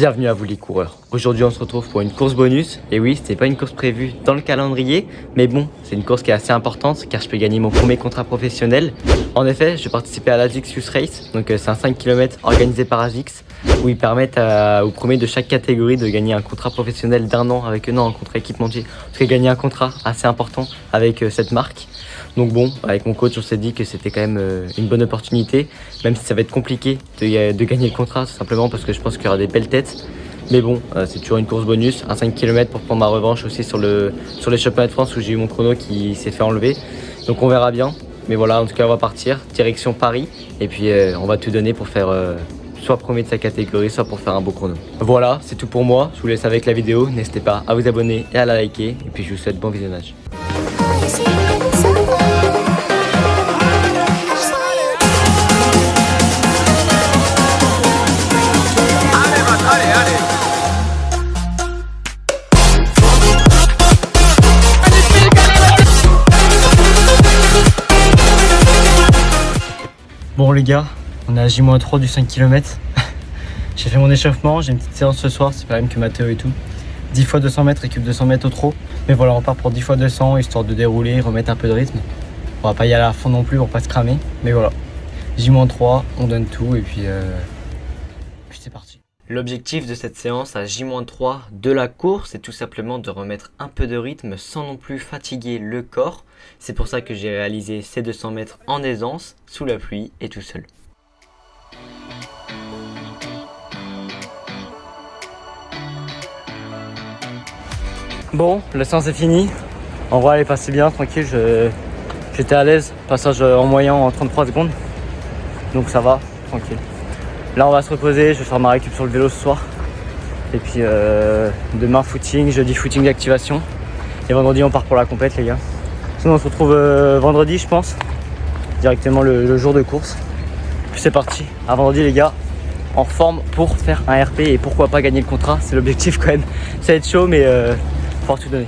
Bienvenue à vous les coureurs. Aujourd'hui on se retrouve pour une course bonus. Et oui, c'était pas une course prévue dans le calendrier, mais bon, c'est une course qui est assez importante car je peux gagner mon premier contrat professionnel. En effet, je vais participer à l'ASICS Youth Race, donc c'est un 5 km organisé par ASICS où ils permettent aux premiers de chaque catégorie de gagner un contrat professionnel d'1 an avec eux, non, un contrat équipementier. En tout cas, gagner un contrat assez important avec cette marque. Donc bon, avec mon coach, on s'est dit que c'était quand même une bonne opportunité, même si ça va être compliqué de gagner le contrat, simplement parce que je pense qu'il y aura des belles têtes. Mais bon, c'est toujours une course bonus, un 5 km pour prendre ma revanche aussi sur les championnats de France où j'ai eu mon chrono qui s'est fait enlever. Donc on verra bien. Mais voilà, en tout cas, on va partir, direction Paris, et puis on va tout donner pour faire soit premier de sa catégorie, soit pour faire un beau chrono. Voilà, c'est tout pour moi. Je vous laisse avec la vidéo. N'hésitez pas à vous abonner et à la liker. Et puis je vous souhaite bon visionnage. Bon les gars, on est à J-3 du 5 km. J'ai fait mon échauffement, j'ai une petite séance ce soir, c'est pas la même que Mathéo et tout. 10 fois 200 mètres, récup 200 mètres au trot. Mais voilà, on part pour 10 fois 200, histoire de dérouler, remettre un peu de rythme. On va pas y aller à fond non plus pour pas se cramer. Mais voilà, J-3, on donne tout et puis c'est parti. L'objectif de cette séance à J-3 de la course, c'est tout simplement de remettre un peu de rythme sans non plus fatiguer le corps. C'est pour ça que j'ai réalisé ces 200 mètres en aisance, sous la pluie et tout seul. Bon, la séance est finie. En vrai, elle est passée bien, tranquille. J'étais à l'aise. Passage en moyen en 33 secondes. Donc ça va, tranquille. Là, on va se reposer. Je vais faire ma récup sur le vélo ce soir. Et puis demain, footing. Jeudi, footing d'activation. Et vendredi, on part pour la compète, les gars. Sinon, on se retrouve vendredi, je pense. Directement le jour de course. Puis c'est parti. À vendredi, les gars. En forme pour faire un RP et pourquoi pas gagner le contrat. C'est l'objectif quand même. Ça va être chaud, mais faut tout donner.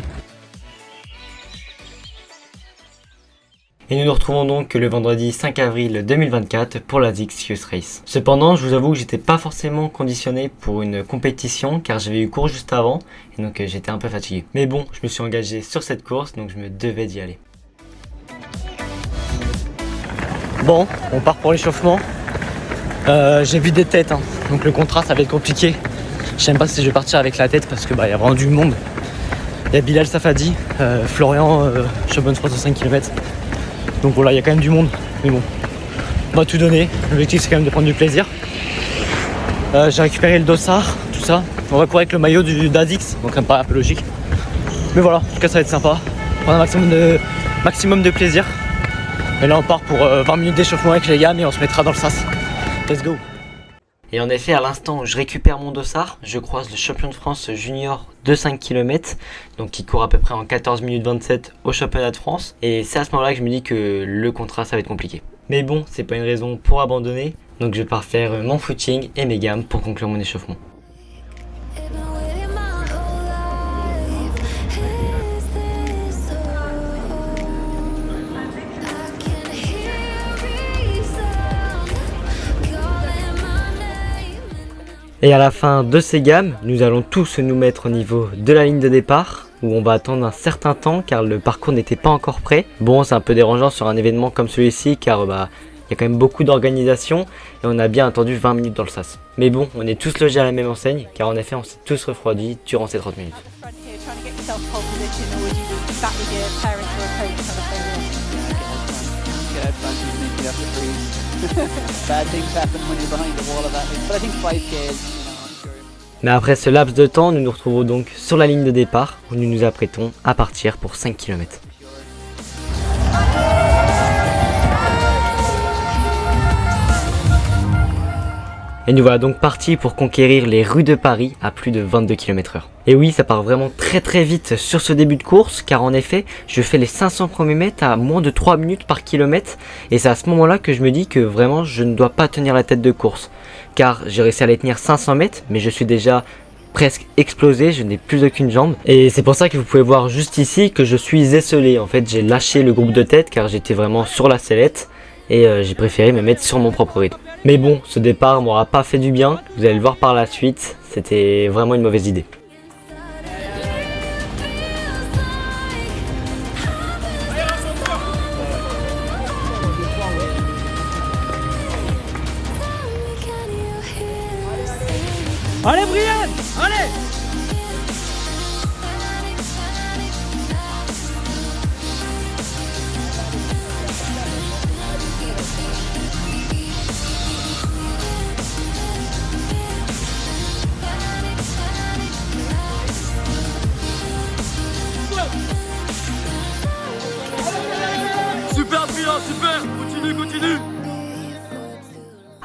Et nous nous retrouvons donc le vendredi 5 avril 2024 pour la ASICS Youth Race. Cependant, je vous avoue que j'étais pas forcément conditionné pour une compétition car j'avais eu cours juste avant et donc j'étais un peu fatigué. Mais bon, je me suis engagé sur cette course donc je me devais d'y aller. Bon, on part pour l'échauffement. J'ai vu des têtes, hein. Donc le contrat ça va être compliqué. Je sais même pas si je vais partir avec la tête parce que y a vraiment du monde. Il y a Bilal Safadi, Florian, champion de France de 5 km. Donc voilà, il y a quand même du monde, mais bon, on va tout donner. L'objectif c'est quand même de prendre du plaisir. J'ai récupéré le dossard, tout ça. On va courir avec le maillot d'ASICS, donc ça me paraît un peu logique. Mais voilà, en tout cas ça va être sympa. Prendre un maximum de plaisir. Et là on part pour 20 minutes d'échauffement avec les gars, mais on se mettra dans le sas. Let's go. Et en effet, à l'instant où je récupère mon dossard, je croise le champion de France junior de 5 km, donc qui court à peu près en 14 minutes 27 au championnat de France. Et c'est à ce moment-là que je me dis que le contrat, ça va être compliqué. Mais bon, c'est pas une raison pour abandonner, donc je pars faire mon footing et mes gammes pour conclure mon échauffement. Et à la fin de ces gammes, nous allons tous nous mettre au niveau de la ligne de départ où on va attendre un certain temps car le parcours n'était pas encore prêt. Bon, c'est un peu dérangeant sur un événement comme celui-ci car il y a quand même beaucoup d'organisation et on a bien attendu 20 minutes dans le sas. Mais bon, on est tous logés à la même enseigne car en effet on s'est tous refroidis durant ces 30 minutes. Mais après ce laps de temps, nous nous retrouvons donc sur la ligne de départ où nous nous apprêtons à partir pour 5 km. Et nous voilà donc partis pour conquérir les rues de Paris à plus de 22 km/h. Et oui, ça part vraiment très vite sur ce début de course, car en effet, je fais les 500 premiers mètres à moins de 3 minutes par kilomètre, et c'est à ce moment-là que je me dis que vraiment je ne dois pas tenir la tête de course, car j'ai réussi à les tenir 500 mètres, mais je suis déjà presque explosé, je n'ai plus aucune jambe, et c'est pour ça que vous pouvez voir juste ici que je suis esselé. En fait, j'ai lâché le groupe de tête car j'étais vraiment sur la sellette, et j'ai préféré me mettre sur mon propre rythme. Mais bon, ce départ m'aura pas fait du bien, vous allez le voir par la suite, c'était vraiment une mauvaise idée. Allez Brian, allez! Super Brian, super! Continue!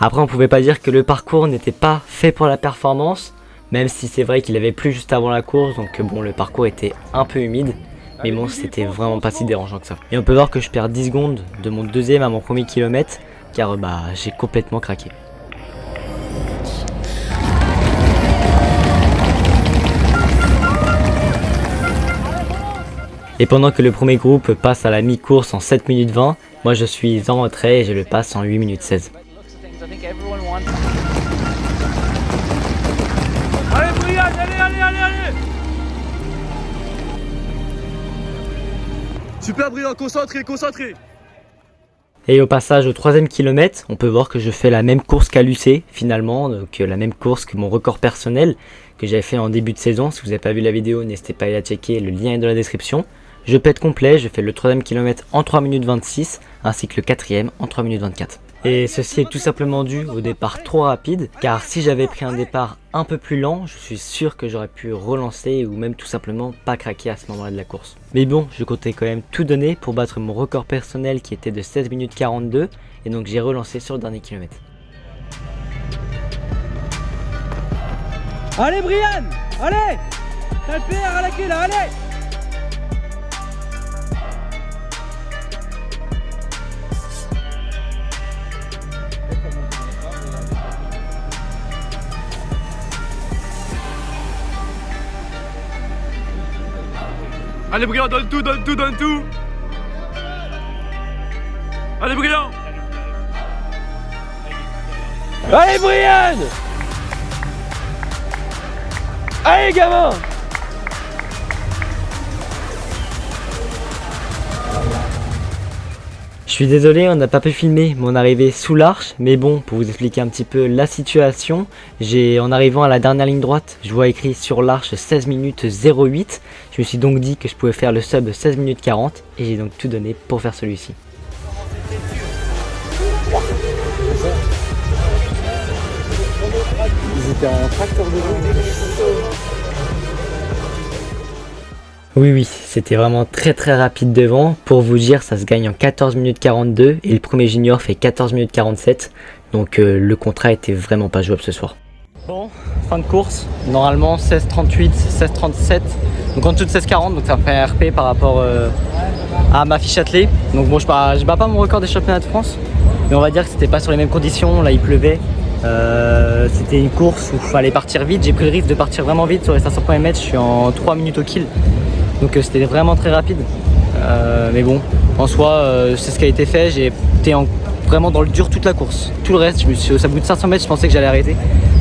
Après on pouvait pas dire que le parcours n'était pas fait pour la performance, même si c'est vrai qu'il avait plu juste avant la course, donc bon le parcours était un peu humide, mais bon c'était vraiment pas si dérangeant que ça. Et on peut voir que je perds 10 secondes de mon deuxième à mon premier kilomètre, car j'ai complètement craqué. Et pendant que le premier groupe passe à la mi-course en 7 minutes 20, moi je suis en retrait et je le passe en 8 minutes 16. Allez Brian, allez! Super Brian, concentré! Et au passage au troisième kilomètre, on peut voir que je fais la même course qu'à l'UC finalement, donc la même course que mon record personnel que j'avais fait en début de saison. Si vous n'avez pas vu la vidéo, n'hésitez pas à la checker, le lien est dans la description. Je pète complet, je fais le troisième kilomètre en 3 minutes 26 ainsi que le quatrième en 3 minutes 24. Et ceci est tout simplement dû au départ trop rapide, car si j'avais pris un départ un peu plus lent, je suis sûr que j'aurais pu relancer ou même tout simplement pas craquer à ce moment-là de la course. Mais bon, je comptais quand même tout donner pour battre mon record personnel qui était de 16 minutes 42 et donc j'ai relancé sur le dernier kilomètre. Allez Brian, allez! T'as le PR à la clé là, allez! Allez Brian, donne tout! Allez Brian! Allez Brian! Allez gamin! Je suis désolé, on n'a pas pu filmer mon arrivée sous l'arche, mais bon, pour vous expliquer un petit peu la situation, en arrivant à la dernière ligne droite, je vois écrit sur l'arche 16 minutes 08. Je me suis donc dit que je pouvais faire le sub 16 minutes 40 et j'ai donc tout donné pour faire celui-ci. Ils étaient en tracteur de l'eau. Oui, c'était vraiment très rapide devant. Pour vous dire, ça se gagne en 14 minutes 42 et le premier junior fait 14 minutes 47. Donc le contrat était vraiment pas jouable ce soir. Bon, fin de course. Normalement 16,38, 16,37. Donc en dessous de 16,40, donc ça fait un RP par rapport à ma fiche attelée. Donc bon, je bats pas mon record des championnats de France. Mais on va dire que c'était pas sur les mêmes conditions. Là il pleuvait. C'était une course où il fallait partir vite. J'ai pris le risque de partir vraiment vite sur les 500 premiers mètres. Je suis en 3 minutes au kill. Donc c'était vraiment très rapide. Mais bon, en soi, c'est ce qui a été fait. J'ai été vraiment dans le dur toute la course. Tout le reste, au bout de 500 mètres, je pensais que j'allais arrêter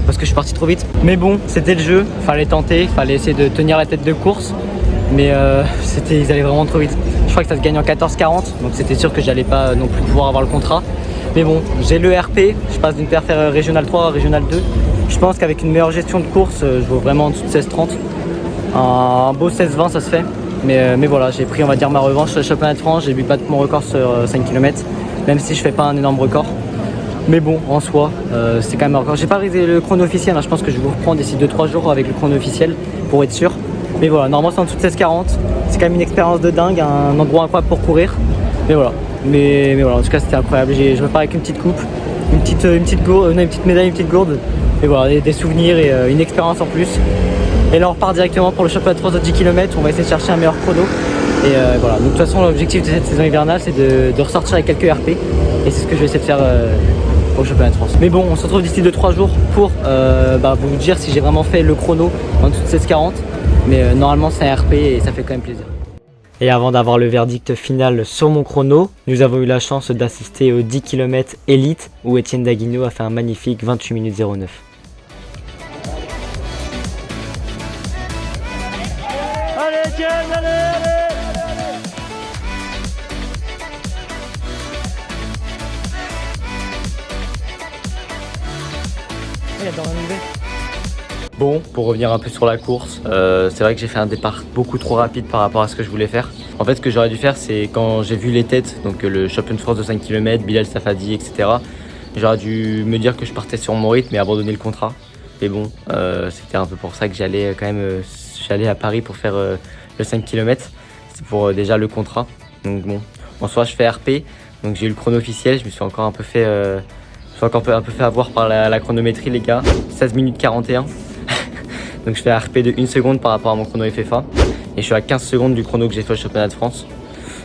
parce que je suis parti trop vite. Mais bon, c'était le jeu. Fallait tenter, fallait essayer de tenir la tête de course. Mais ils allaient vraiment trop vite. Je crois que ça se gagne en 14,40. Donc c'était sûr que j'allais pas non plus pouvoir avoir le contrat. Mais bon, j'ai le RP. Je passe d'une paire régional 3 à régional 2. Je pense qu'avec une meilleure gestion de course, je vaux vraiment en dessous de 16,30. Un beau 16-20 ça se fait, mais voilà, j'ai pris on va dire ma revanche sur le championnat de France. J'ai vu battre mon record sur 5 km, même si je fais pas un énorme record. Mais bon, en soi, c'est quand même un record. J'ai pas réalisé le chrono officiel, hein. Je pense que je vais vous reprendre d'ici 2-3 jours avec le chrono officiel pour être sûr. Mais voilà, normalement c'est en dessous de 16,40. C'est quand même une expérience de dingue, un endroit incroyable pour courir. Mais voilà, en tout cas c'était incroyable. Je repars avec une petite coupe, une petite médaille, une petite gourde. Et voilà, des souvenirs et une expérience en plus. Et là on repart directement pour le championnat de France de 10 km. On va essayer de chercher un meilleur chrono. Et voilà, donc de toute façon l'objectif de cette saison hivernale c'est de ressortir avec quelques RP. Et c'est ce que je vais essayer de faire au championnat de France. Mais bon, on se retrouve d'ici 2-3 jours pour vous dire si j'ai vraiment fait le chrono en dessous de 16,40. Mais normalement c'est un RP et ça fait quand même plaisir. Et avant d'avoir le verdict final sur mon chrono, nous avons eu la chance d'assister au 10 km élite où Étienne Daguineau a fait un magnifique 28 minutes 09. Allez, Étienne, allez, allez. Bon, pour revenir un peu sur la course, c'est vrai que j'ai fait un départ beaucoup trop rapide par rapport à ce que je voulais faire. En fait, ce que j'aurais dû faire, c'est quand j'ai vu les têtes, donc le Champion de France de 5 km, Bilal Safadi, etc. J'aurais dû me dire que je partais sur mon rythme et abandonner le contrat. Mais bon, c'était un peu pour ça que j'allais quand même j'allais à Paris pour faire le 5 km. C'est pour déjà le contrat. Donc bon, en soi, je fais RP, donc j'ai eu le chrono officiel. Je me suis encore un peu fait, avoir par la chronométrie, les gars. 16 minutes 41. Donc je fais un RP de 1 seconde par rapport à mon chrono FFA. Et je suis à 15 secondes du chrono que j'ai fait au championnat de France.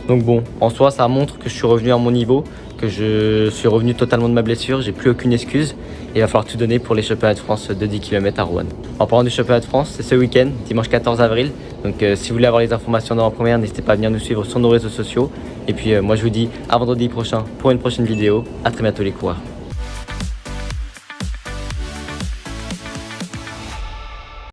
Donc bon, en soi, ça montre que je suis revenu à mon niveau, que je suis revenu totalement de ma blessure, j'ai plus aucune excuse. Et il va falloir tout donner pour les championnats de France de 10 km à Rouen. En parlant du championnat de France, c'est ce week-end, dimanche 14 avril. Donc si vous voulez avoir les informations dans la première, n'hésitez pas à venir nous suivre sur nos réseaux sociaux. Et puis moi je vous dis à vendredi prochain pour une prochaine vidéo. À très bientôt les coureurs.